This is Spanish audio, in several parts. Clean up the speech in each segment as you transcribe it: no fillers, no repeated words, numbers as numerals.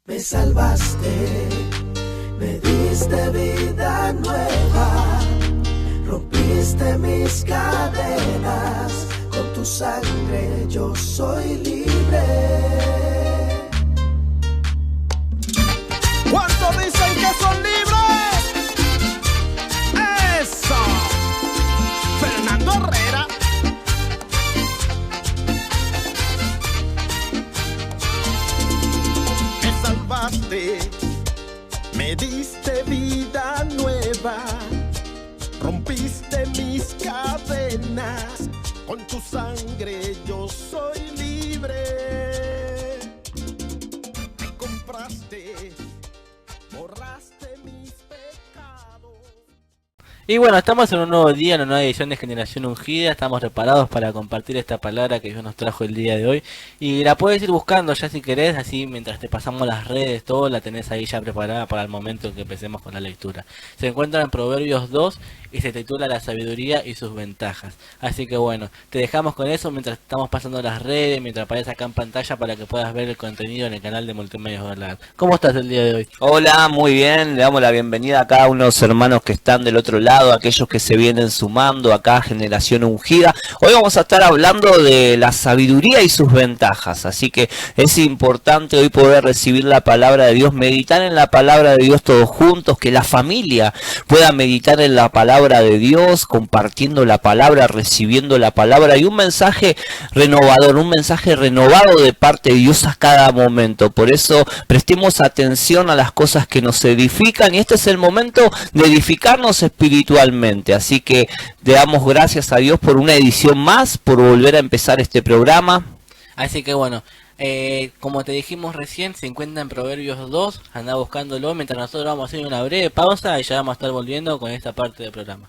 Me salvaste, me diste vida nueva, rompiste mis cadenas, con tu sangre yo soy libre. ¿Cuántos dicen que son libres? ¡Eso! Fernando Herrera. Me salvaste, me diste vida nueva, rompiste mis cadenas, con tu sangre yo soy libre. Me compraste, borraste mis pecados. Y bueno, estamos en un nuevo día, en una nueva edición de Generación Ungida. Estamos preparados para compartir esta palabra que Dios nos trajo el día de hoy. Y la puedes ir buscando ya si querés, así mientras te pasamos las redes, todo la tenés ahí ya preparada para el momento en que empecemos con la lectura. Se encuentra en Proverbios 2 y se titula La sabiduría y sus ventajas. Así que bueno, te dejamos con eso mientras estamos pasando las redes, mientras aparece acá en pantalla para que puedas ver el contenido en el canal de Multimedios Verdad. ¿Cómo estás el día de hoy? Hola, muy bien, le damos la bienvenida a cada uno de los hermanos que están del otro lado, aquellos que se vienen sumando acá a Generación Ungida. Hoy vamos a estar hablando de la sabiduría y sus ventajas, así que es importante hoy poder recibir la palabra de Dios, meditar en la palabra de Dios todos juntos, que la familia pueda meditar en la palabra de Dios, compartiendo la palabra, recibiendo la palabra y un mensaje renovador, un mensaje renovado de parte de Dios a cada momento. Por eso prestemos atención a las cosas que nos edifican y este es el momento de edificarnos espiritualmente. Así que le damos gracias a Dios por una edición más, por volver a empezar este programa. Así que bueno, como te dijimos recién, se encuentra en Proverbios 2, anda buscándolo mientras nosotros vamos a hacer una breve pausa y ya vamos a estar volviendo con esta parte del programa.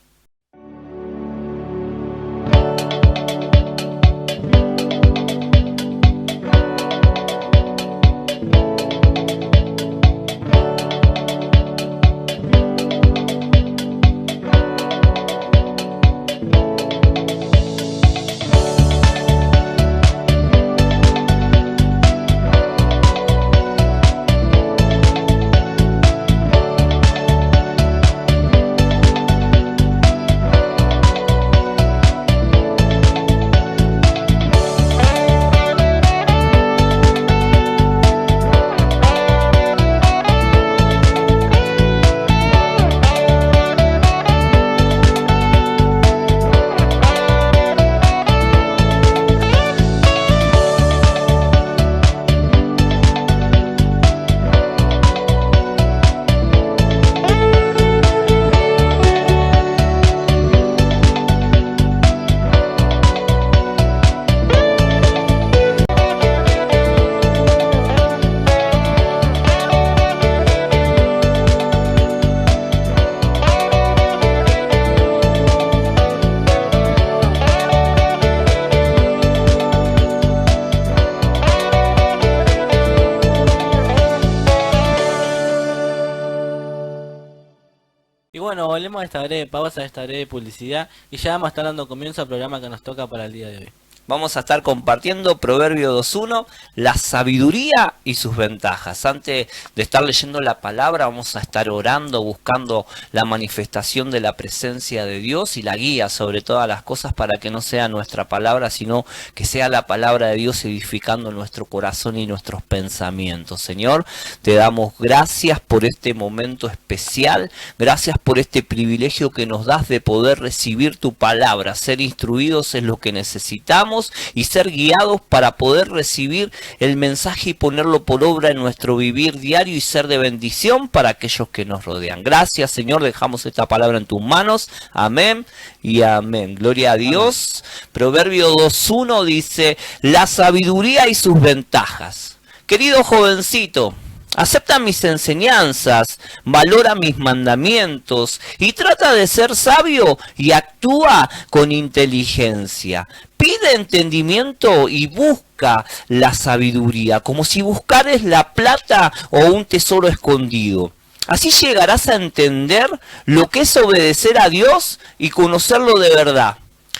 Bueno, volvemos a esta breve pausa, a esta breve publicidad y ya vamos a estar dando comienzo al programa que nos toca para el día de hoy. Vamos a estar compartiendo Proverbio 2.1, la sabiduría y sus ventajas. Antes de estar leyendo la palabra, vamos a estar orando, buscando la manifestación de la presencia de Dios y la guía sobre todas las cosas para que no sea nuestra palabra, sino que sea la palabra de Dios edificando nuestro corazón y nuestros pensamientos. Señor, te damos gracias por este momento especial, gracias por este privilegio que nos das de poder recibir tu palabra, ser instruidos en lo que necesitamos y ser guiados para poder recibir el mensaje y ponerlo por obra en nuestro vivir diario y ser de bendición para aquellos que nos rodean. Gracias, Señor, dejamos esta palabra en tus manos. Amén y amén. Gloria a Dios. Amén. Proverbio 2.1 dice, la sabiduría y sus ventajas. Querido jovencito, acepta mis enseñanzas, valora mis mandamientos y trata de ser sabio y actúa con inteligencia. Pide entendimiento y busca la sabiduría, como si buscares la plata o un tesoro escondido. Así llegarás a entender lo que es obedecer a Dios y conocerlo de verdad.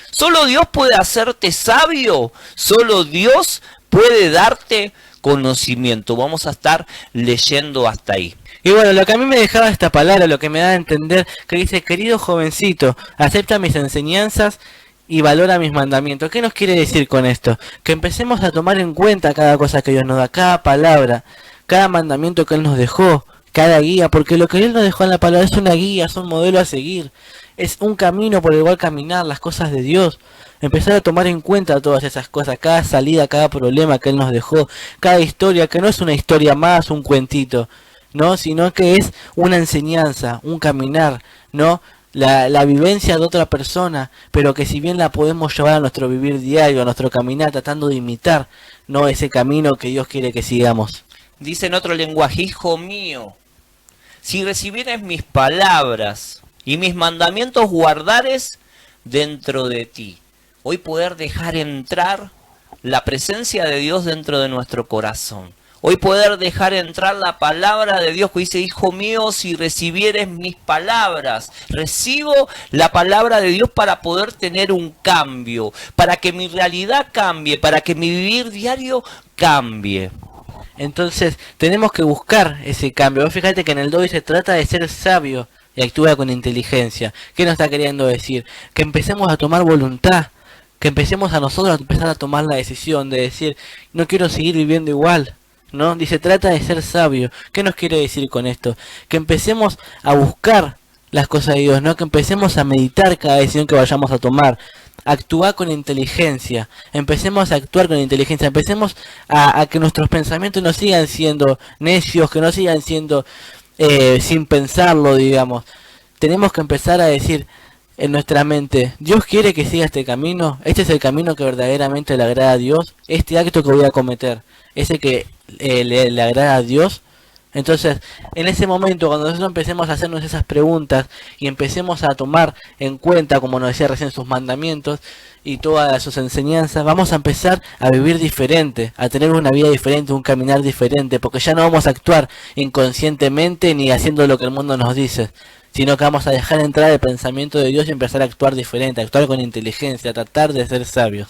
Solo Dios puede hacerte sabio, solo Dios puede darte conocimiento. Vamos a estar leyendo hasta ahí. Y bueno, lo que a mí me dejaba esta palabra, lo que me da a entender, que dice, querido jovencito, acepta mis enseñanzas y valora mis mandamientos. ¿Qué nos quiere decir con esto? Que empecemos a tomar en cuenta cada cosa que Dios nos da, cada palabra, cada mandamiento que Él nos dejó, cada guía, porque lo que Él nos dejó en la palabra es una guía, es un modelo a seguir, es un camino por el cual caminar, las cosas de Dios. Empezar a tomar en cuenta todas esas cosas, cada salida, cada problema que Él nos dejó, cada historia, que no es una historia más, un cuentito, no, sino que es una enseñanza, un caminar, no, la vivencia de otra persona, pero que si bien la podemos llevar a nuestro vivir diario, a nuestro caminar, tratando de imitar, no, ese camino que Dios quiere que sigamos. Dice en otro lenguaje, hijo mío, si recibieres mis palabras y mis mandamientos guardares dentro de ti. Hoy poder dejar entrar la presencia de Dios dentro de nuestro corazón. Hoy poder dejar entrar la palabra de Dios que dice, hijo mío, si recibieres mis palabras, recibo la palabra de Dios para poder tener un cambio, para que mi realidad cambie, para que mi vivir diario cambie. Entonces tenemos que buscar ese cambio. Vos fíjate que en el 2 se trata de ser sabio y actúa con inteligencia. ¿Qué nos está queriendo decir? Que empecemos a tomar voluntad, que empecemos a nosotros a empezar a tomar la decisión de decir, no quiero seguir viviendo igual, ¿no? Dice, trata de ser sabio. ¿Qué nos quiere decir con esto? Que empecemos a buscar las cosas de Dios, ¿no? Que empecemos a meditar cada decisión que vayamos a tomar. Actuar con inteligencia, empecemos a actuar con inteligencia, empecemos a que nuestros pensamientos no sigan siendo necios, que no sigan siendo sin pensarlo, digamos. Tenemos que empezar a decir en nuestra mente, Dios quiere que siga este camino, este es el camino que verdaderamente le agrada a Dios, este acto que voy a cometer, ese que le agrada a Dios. Entonces, en ese momento, cuando nosotros empecemos a hacernos esas preguntas y empecemos a tomar en cuenta, como nos decía recién, sus mandamientos y todas sus enseñanzas, vamos a empezar a vivir diferente, a tener una vida diferente, un caminar diferente, porque ya no vamos a actuar inconscientemente ni haciendo lo que el mundo nos dice, sino que vamos a dejar entrar el pensamiento de Dios y empezar a actuar diferente, a actuar con inteligencia, a tratar de ser sabios.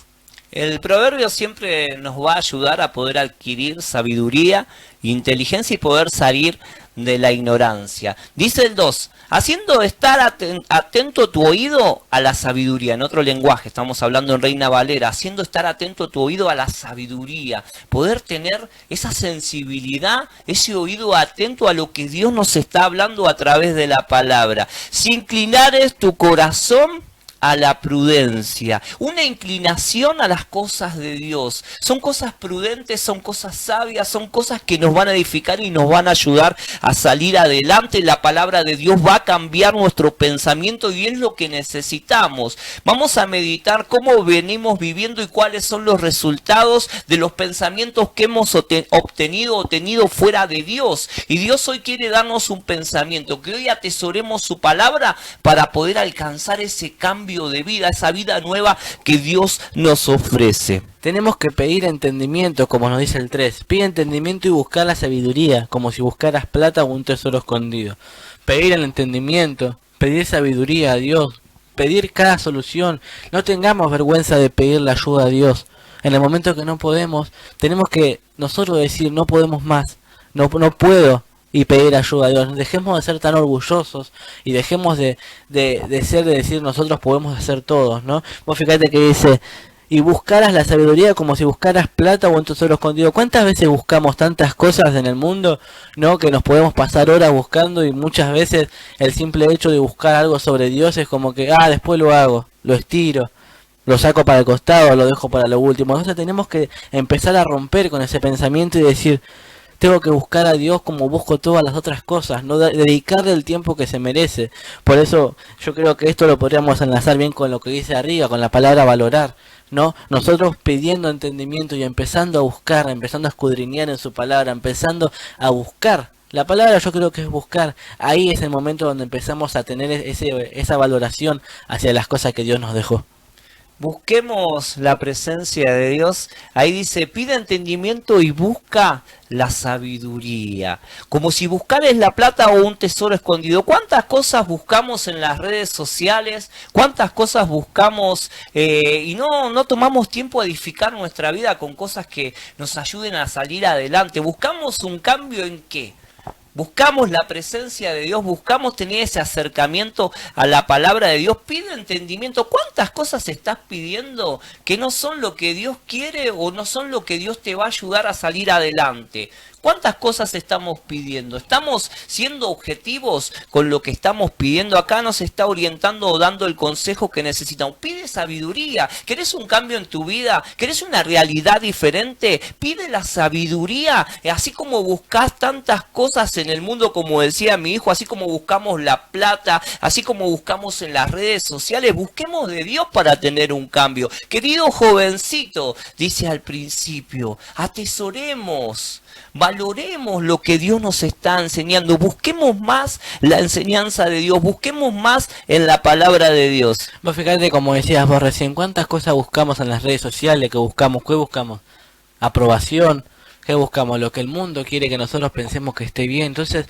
El proverbio siempre nos va a ayudar a poder adquirir sabiduría, inteligencia y poder salir de la ignorancia. Dice el 2, haciendo estar atento tu oído a la sabiduría. En otro lenguaje, estamos hablando en Reina Valera, haciendo estar atento tu oído a la sabiduría. Poder tener esa sensibilidad, ese oído atento a lo que Dios nos está hablando a través de la palabra. Si inclinares tu corazón a la prudencia, una inclinación a las cosas de Dios. Son cosas prudentes, son cosas sabias, son cosas que nos van a edificar y nos van a ayudar a salir adelante. La palabra de Dios va a cambiar nuestro pensamiento y es lo que necesitamos. Vamos a meditar cómo venimos viviendo y cuáles son los resultados de los pensamientos que hemos obtenido o tenido fuera de Dios. Y Dios hoy quiere darnos un pensamiento, que hoy atesoremos su palabra para poder alcanzar ese cambio de vida, esa vida nueva que Dios nos ofrece. Tenemos que pedir entendimiento, como nos dice el 3. Pide entendimiento y buscar la sabiduría, como si buscaras plata o un tesoro escondido. Pedir el entendimiento, pedir sabiduría a Dios, pedir cada solución. No tengamos vergüenza de pedir la ayuda a Dios. En el momento que no podemos, tenemos que nosotros decir, no podemos más, no puedo. Y pedir ayuda a Dios. Dejemos de ser tan orgullosos y dejemos de decir nosotros podemos hacer todos, ¿no? Vos fíjate que dice, y buscaras la sabiduría como si buscaras plata o un tesoro escondido. ¿Cuántas veces buscamos tantas cosas en el mundo, no? Que nos podemos pasar horas buscando y muchas veces el simple hecho de buscar algo sobre Dios es como que, después lo hago, lo estiro, lo saco para el costado, lo dejo para lo último. Entonces tenemos que empezar a romper con ese pensamiento y decir, tengo que buscar a Dios como busco todas las otras cosas, no dedicarle el tiempo que se merece. Por eso yo creo que esto lo podríamos enlazar bien con lo que dice arriba, con la palabra valorar, ¿no? Nosotros pidiendo entendimiento y empezando a buscar, empezando a escudriñar en su palabra, empezando a buscar. La palabra yo creo que es buscar. Ahí es el momento donde empezamos a tener esa valoración hacia las cosas que Dios nos dejó. busquemos la presencia de Dios. Ahí dice, pide entendimiento y busca la sabiduría. Como si buscares la plata o un tesoro escondido. ¿Cuántas cosas buscamos en las redes sociales? ¿Cuántas cosas buscamos y no tomamos tiempo a edificar nuestra vida con cosas que nos ayuden a salir adelante? ¿Buscamos un cambio en qué? Buscamos la presencia de Dios, buscamos tener ese acercamiento a la palabra de Dios. Pide entendimiento. ¿Cuántas cosas estás pidiendo que no son lo que Dios quiere o no son lo que Dios te va a ayudar a salir adelante? ¿Cuántas cosas estamos pidiendo? ¿Estamos siendo objetivos con lo que estamos pidiendo? Acá nos está orientando o dando el consejo que necesitamos. Pide sabiduría. ¿Querés un cambio en tu vida? ¿Querés una realidad diferente? Pide la sabiduría. Así como buscas tantas cosas en el mundo, como decía mi hijo, así como buscamos la plata, así como buscamos en las redes sociales, busquemos de Dios para tener un cambio. Querido jovencito, dice al principio, atesoremos, valoremos lo que Dios nos está enseñando, busquemos más la enseñanza de Dios, busquemos más en la palabra de Dios. Vos fíjate, como decías vos recién, cuántas cosas buscamos en las redes sociales, ¿qué buscamos? Aprobación, ¿qué buscamos? Lo que el mundo quiere que nosotros pensemos que esté bien. Entonces,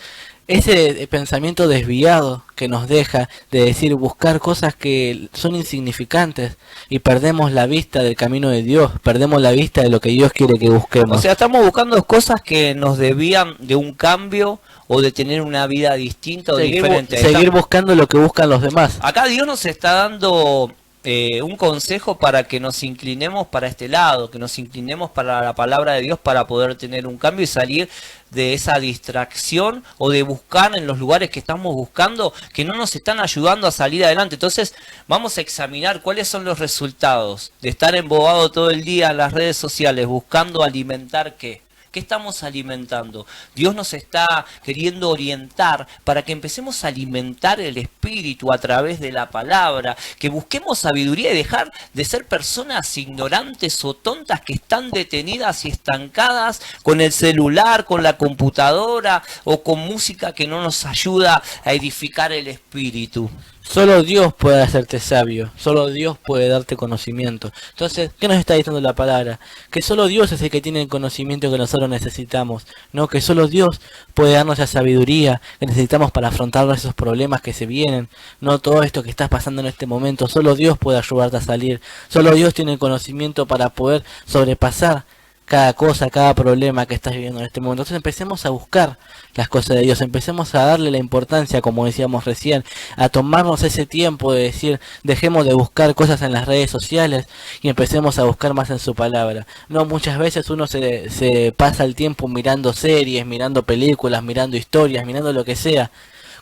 ese pensamiento desviado que nos deja de decir buscar cosas que son insignificantes y perdemos la vista del camino de Dios, perdemos la vista de lo que Dios quiere que busquemos. O sea, estamos buscando cosas que nos desvían de un cambio o de tener una vida distinta o diferente. Seguir buscando lo que buscan los demás. Acá Dios nos está dando un consejo para que nos inclinemos para este lado, que nos inclinemos para la palabra de Dios para poder tener un cambio y salir de esa distracción o de buscar en los lugares que estamos buscando que no nos están ayudando a salir adelante. Entonces vamos a examinar cuáles son los resultados de estar embobado todo el día en las redes sociales buscando alimentar ¿qué? ¿Qué estamos alimentando? Dios nos está queriendo orientar para que empecemos a alimentar el espíritu a través de la palabra, que busquemos sabiduría y dejar de ser personas ignorantes o tontas que están detenidas y estancadas con el celular, con la computadora o con música que no nos ayuda a edificar el espíritu. Solo Dios puede hacerte sabio, solo Dios puede darte conocimiento. Entonces, ¿qué nos está diciendo la palabra? Que solo Dios es el que tiene el conocimiento que nosotros necesitamos, ¿no? Que solo Dios puede darnos la sabiduría que necesitamos para afrontar esos problemas que se vienen, no todo esto que estás pasando en este momento. Solo Dios puede ayudarte a salir, solo Dios tiene el conocimiento para poder sobrepasar cada cosa, cada problema que estás viviendo en este momento. Entonces empecemos a buscar las cosas de Dios, empecemos a darle la importancia, como decíamos recién, a tomarnos ese tiempo de decir, dejemos de buscar cosas en las redes sociales y empecemos a buscar más en su palabra. No, muchas veces uno se pasa el tiempo mirando series, mirando películas, mirando historias, mirando lo que sea,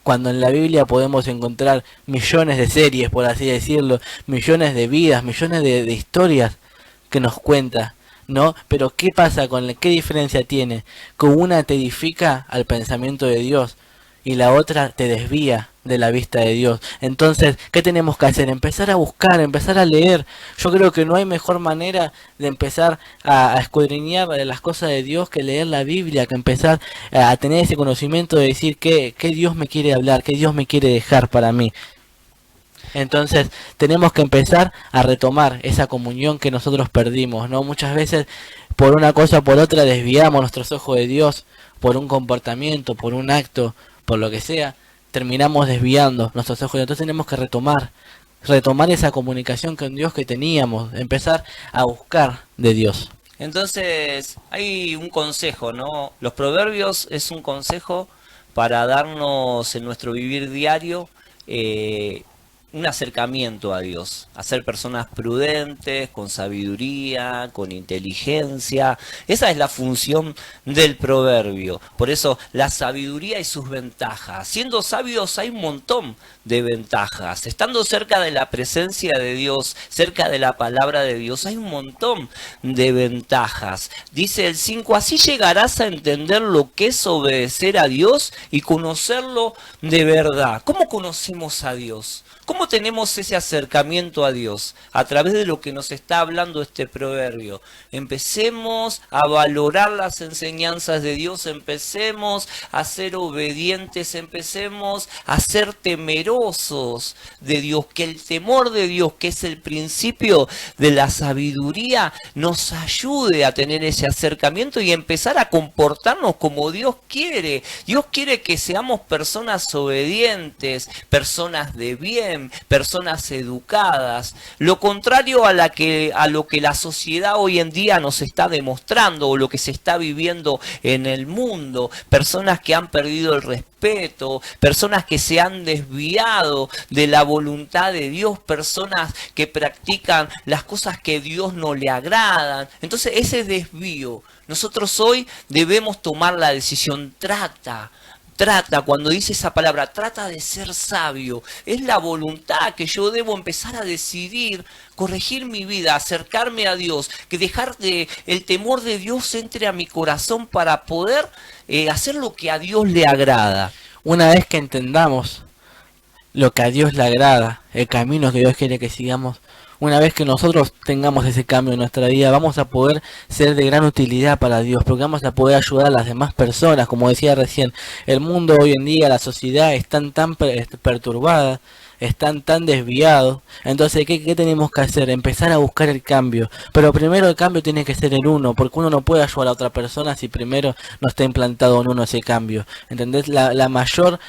cuando en la Biblia podemos encontrar millones de series, por así decirlo, millones de vidas, millones de historias que nos cuenta, ¿no? Pero ¿qué pasa qué diferencia tiene? Que una te edifica al pensamiento de Dios y la otra te desvía de la vista de Dios. Entonces, ¿qué tenemos que hacer? Empezar a buscar, empezar a leer. Yo creo que no hay mejor manera de empezar a escudriñar las cosas de Dios que leer la Biblia, que empezar a tener ese conocimiento de decir qué Dios me quiere hablar, qué Dios me quiere dejar para mí. Entonces tenemos que empezar a retomar esa comunión que nosotros perdimos, ¿no? Muchas veces por una cosa o por otra desviamos nuestros ojos de Dios, por un comportamiento, por un acto, por lo que sea, terminamos desviando nuestros ojos. Entonces tenemos que retomar esa comunicación con Dios que teníamos, empezar a buscar de Dios. Entonces hay un consejo, ¿no? Los proverbios es un consejo para darnos en nuestro vivir diario un acercamiento a Dios, a ser personas prudentes, con sabiduría, con inteligencia. Esa es la función del proverbio. Por eso la sabiduría y sus ventajas. Siendo sabios hay un montón de ventajas. Estando cerca de la presencia de Dios, cerca de la palabra de Dios, hay un montón de ventajas. Dice el 5, así llegarás a entender lo que es obedecer a Dios y conocerlo de verdad. ¿Cómo conocemos a Dios? ¿Cómo tenemos ese acercamiento a Dios? A través de lo que nos está hablando este proverbio. Empecemos a valorar las enseñanzas de Dios, empecemos a ser obedientes, empecemos a ser temerosos de Dios, que el temor de Dios, que es el principio de la sabiduría, nos ayude a tener ese acercamiento y empezar a comportarnos como Dios quiere. Dios quiere que seamos personas obedientes, personas de bien, personas educadas. Lo contrario a lo que la sociedad hoy en día nos está demostrando o lo que se está viviendo en el mundo. Personas que han perdido el respeto, personas que se han desviado de la voluntad de Dios, personas que practican las cosas que a Dios no le agradan. Entonces ese desvío, nosotros hoy debemos tomar la decisión. Trata, cuando dice esa palabra, trata de ser sabio. Es la voluntad que yo debo empezar a decidir, corregir mi vida, acercarme a Dios, que dejar que el temor de Dios entre a mi corazón para poder hacer lo que a Dios le agrada. Una vez que entendamos lo que a Dios le agrada, el camino que Dios quiere que sigamos, una vez que nosotros tengamos ese cambio en nuestra vida, vamos a poder ser de gran utilidad para Dios, porque vamos a poder ayudar a las demás personas. Como decía recién, el mundo hoy en día, la sociedad están tan perturbada, están tan desviados. Entonces, ¿qué tenemos que hacer? Empezar a buscar el cambio. Pero primero el cambio tiene que ser el uno, porque uno no puede ayudar a otra persona si primero no está implantado en uno ese cambio. ¿Entendés? El mayor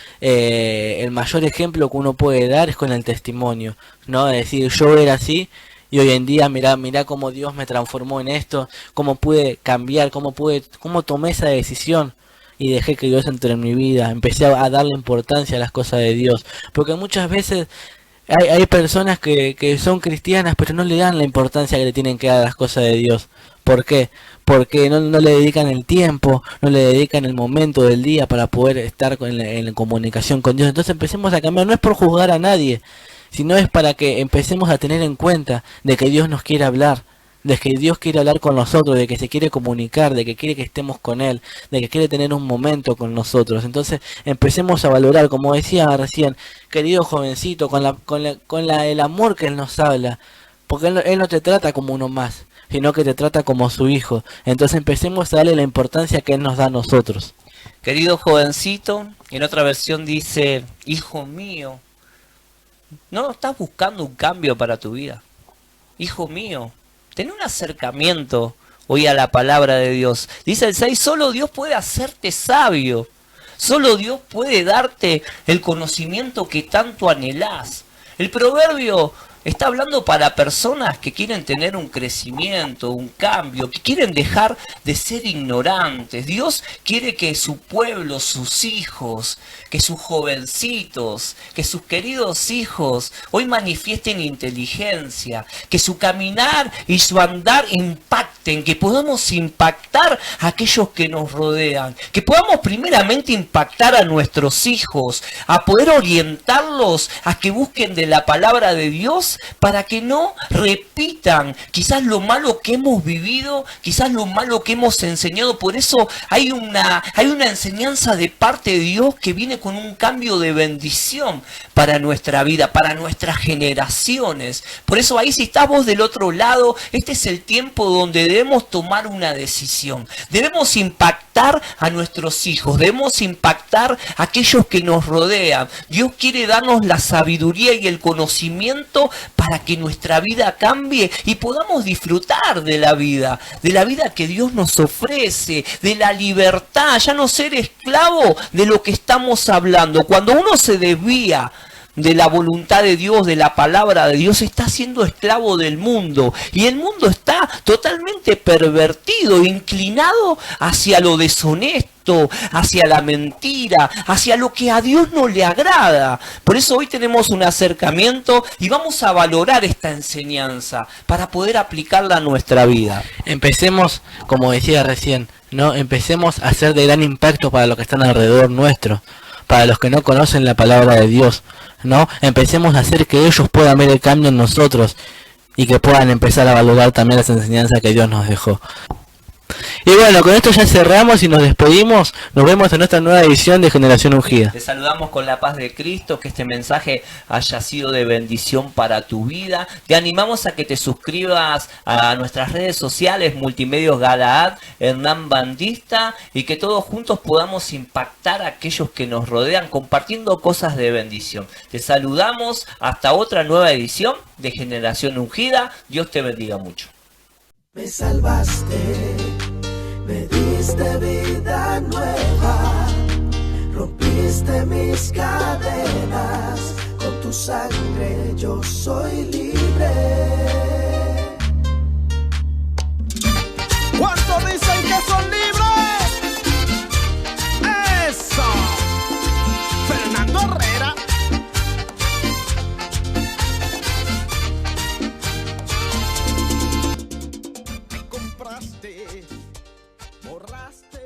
ejemplo que uno puede dar es con el testimonio, ¿no? Es decir, yo era así y hoy en día mirá cómo Dios me transformó en esto, cómo pude cambiar, cómo tomé esa decisión. Y dejé que Dios entre en mi vida, empecé a darle importancia a las cosas de Dios. Porque muchas veces hay personas que son cristianas, pero no le dan la importancia que le tienen que dar a las cosas de Dios. ¿Por qué? Porque no le dedican el tiempo, no le dedican el momento del día para poder estar en comunicación con Dios. Entonces empecemos a cambiar, no es por juzgar a nadie, sino es para que empecemos a tener en cuenta de que Dios nos quiere hablar, de que Dios quiere hablar con nosotros, de que se quiere comunicar, de que quiere que estemos con Él, de que quiere tener un momento con nosotros. Entonces empecemos a valorar, como decía recién, querido jovencito, el amor que Él nos habla, porque Él no te trata como uno más, sino que te trata como su hijo. Entonces empecemos a darle la importancia que Él nos da a nosotros. Querido jovencito, en otra versión dice, hijo mío, ¿no estás buscando un cambio para tu vida? Hijo mío, ten un acercamiento hoy a la palabra de Dios. Dice el 6, solo Dios puede hacerte sabio. Solo Dios puede darte el conocimiento que tanto anhelás. El proverbio está hablando para personas que quieren tener un crecimiento, un cambio, que quieren dejar de ser ignorantes. Dios quiere que su pueblo, sus hijos, que sus jovencitos, que sus queridos hijos hoy manifiesten inteligencia, que su caminar y su andar impacten, que podamos impactar a aquellos que nos rodean, que podamos primeramente impactar a nuestros hijos, a poder orientarlos a que busquen de la palabra de Dios para que no repitan quizás lo malo que hemos vivido, quizás lo malo que hemos enseñado. Por eso hay una enseñanza de parte de Dios que viene con un cambio de bendición para nuestra vida, para nuestras generaciones. Por eso ahí, si estás vos del otro lado, este es el tiempo donde debemos tomar una decisión. Debemos impactar a nuestros hijos, debemos impactar a aquellos que nos rodean. Dios quiere darnos la sabiduría y el conocimiento para que nuestra vida cambie y podamos disfrutar de la vida que Dios nos ofrece, de la libertad, ya no ser esclavo de lo que estamos hablando. Cuando uno se desvía de la voluntad de Dios, de la palabra de Dios, está siendo esclavo del mundo. Y el mundo está totalmente pervertido, inclinado hacia lo deshonesto, hacia la mentira, hacia lo que a Dios no le agrada. Por eso hoy tenemos un acercamiento y vamos a valorar esta enseñanza para poder aplicarla a nuestra vida. Empecemos, como decía recién, ¿no? Empecemos a ser de gran impacto para los que están alrededor nuestro, para los que no conocen la palabra de Dios, ¿no? Empecemos a hacer que ellos puedan ver el cambio en nosotros y que puedan empezar a valorar también las enseñanzas que Dios nos dejó. Y bueno, con esto ya cerramos y nos despedimos. Nos vemos en nuestra nueva edición de Generación Ungida. Te saludamos con la paz de Cristo, que este mensaje haya sido de bendición para tu vida. Te animamos a que te suscribas a nuestras redes sociales, Multimedios Galaad, Hernán Bandista, y que todos juntos podamos impactar a aquellos que nos rodean compartiendo cosas de bendición. Te saludamos hasta otra nueva edición de Generación Ungida. Dios te bendiga mucho. Me salvaste, me diste vida nueva, rompiste mis cadenas, con tu sangre yo soy libre. ¿Cuántos dicen que son libres? ¡Eso! Fernando Herrera. Me compraste, borraste.